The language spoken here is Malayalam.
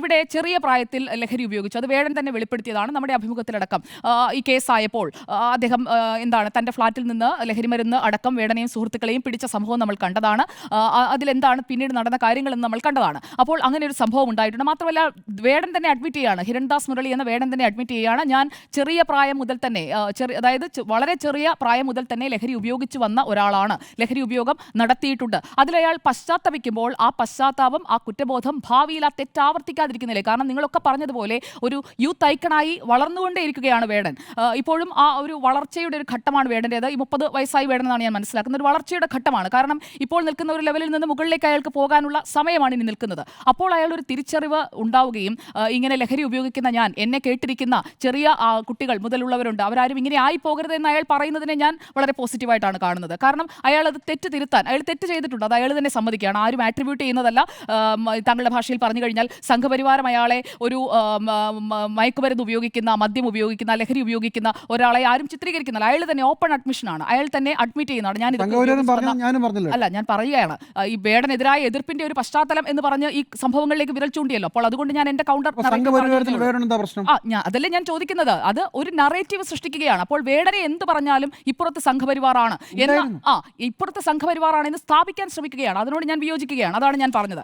ഇവിടെ ചെറിയ പ്രായത്തിൽ ലഹരി ഉപയോഗിച്ചു. അത് വേടൻ തന്നെ വെളിപ്പെടുത്തിയതാണ് നമ്മുടെ അഭിമുഖത്തിലടക്കം. ഈ കേസായപ്പോൾ അദ്ദേഹം എന്താണ് തന്റെ ഫ്ളാറ്റിൽ നിന്ന് ലഹരിമരുന്ന് അടക്കം വേടനെയും സുഹൃത്തുക്കളെയും പിടിച്ച സംഭവം നമ്മൾ കണ്ടതാണ്. അതിലെന്താണ് പിന്നീട് നടന്ന കാര്യങ്ങളെന്ന് നമ്മൾ കണ്ടതാണ്. അപ്പോൾ അങ്ങനെ ഒരു സംഭവം ഉണ്ടായിട്ടുണ്ട്. മാത്രമല്ല വേടൻ തന്നെ അഡ്മിറ്റ് ചെയ്യുകയാണ്, ഹിരൺദാസ് മുരളി എന്ന വേടൻ തന്നെ അഡ്മിറ്റ് ചെയ്യുകയാണ്, ഞാൻ ചെറിയ പ്രായം മുതൽ തന്നെ അതായത് വളരെ ചെറിയ പ്രായം മുതൽ തന്നെ ലഹരി ഉപയോഗിച്ചു വന്ന ഒരാളാണ്, ലഹരി ഉപയോഗം നടത്തിയിട്ടുണ്ട്. അതിലയാൾ പശ്ചാത്തപിക്കുമ്പോൾ ആ പശ്ചാത്താപം, ആ കുറ്റബോധം ഭാവിയിൽ ആ തെറ്റാവർത്തിക്കാതിരിക്കുന്നില്ലേ? കാരണം നിങ്ങളൊക്കെ പറഞ്ഞതുപോലെ ഒരു യൂത്ത് ഐക്കണായി വളർന്നുകൊണ്ടേയിരിക്കുകയാണ് വേടൻ. ഇപ്പോഴും ആ ഒരു വളർച്ചയുടെ ഒരു ഘട്ടമാണ് വേടൻ്റേത്. ഈ 30 വയസ്സായി വേടൻ എന്നാണ് ഞാൻ മനസ്സിലാക്കുന്നത്. ഒരു വളർച്ചയുടെ ഘട്ടമാണ്. കാരണം ഇപ്പോൾ നിൽക്കുന്ന ഒരു ലെവലിൽ നിന്ന് മുകളിലേക്ക് അയാൾക്ക് പോകാനുള്ള സമയമാണ് ഇനി നിൽക്കുന്നത്. അപ്പോൾ അയാൾ ഒരു തിരിച്ചറിവ് ഉണ്ടാവുകയും ഇങ്ങനെ ലഹരി ഉപയോഗിക്കുന്ന എന്നെ കേട്ടിരിക്കുന്ന ചെറിയ കുട്ടികൾ മുതലുള്ളവരുണ്ട്, അവരാരും ഇങ്ങനെ ആയി പോകരുത് എന്ന് അയാൾ പറയുന്നതിനെ ഞാൻ വളരെ പോസിറ്റീവായിട്ടാണ് കാണുന്നത്. കാരണം അയാൾ അത് തെറ്റ് തിരുത്താൻ, അയാൾ തെറ്റ് ചെയ്തിട്ടുണ്ട്, അത് അയാൾ തന്നെ സമ്മതിക്കുകയാണ്, ആരും ആട്രിബ്യൂട്ട് ചെയ്യുന്നതല്ല. താങ്കളുടെ ഭാഷയിൽ പറഞ്ഞു കഴിഞ്ഞാൽ സംഘപരിവാരം അയാളെ ഒരു മയക്കുമരുന്ന് ഉപയോഗിക്കുന്ന, മദ്യം ഉപയോഗിക്കുന്ന, ലഹരി ഉപയോഗിക്കുന്ന ഒരാളെ ആരും ചിത്രീകരിക്കുന്നില്ല. അയാൾ തന്നെ ഓപ്പൺ അഡ്മിഷനാണ്, അയാൾ തന്നെ അഡ്മിറ്റ് ചെയ്യുന്നതാണ്. ഞാൻ പറയുകയാണ്, ഈ വേടനെതിരായ എതിർപ്പിന്റെ ഒരു പശ്ചാത്തലം എന്ന് പറഞ്ഞ് ഈ സംഭവങ്ങളിലേക്ക് വിരൽ ചൂണ്ടിയല്ലോ. അപ്പോൾ അതുകൊണ്ട് ഞാൻ എന്റെ കൗണ്ടർ അതല്ലേ ഞാൻ ചോദിക്കുന്നത്. അത് ഒരു നറേറ്റീവ് സൃഷ്ടിക്കുകയാണ്. അപ്പോൾ വേടനെ എന്ത് പറഞ്ഞാലും ഇപ്പുറത്ത് സംഘപരിവാറാണ് എന്ന് സ്ഥാപിക്കാൻ ശ്രമിക്കുകയാണ്. അതിനോട് ഞാൻ വിയോജിക്കുകയാണ്. അതാണ് ഞാൻ പറഞ്ഞത്.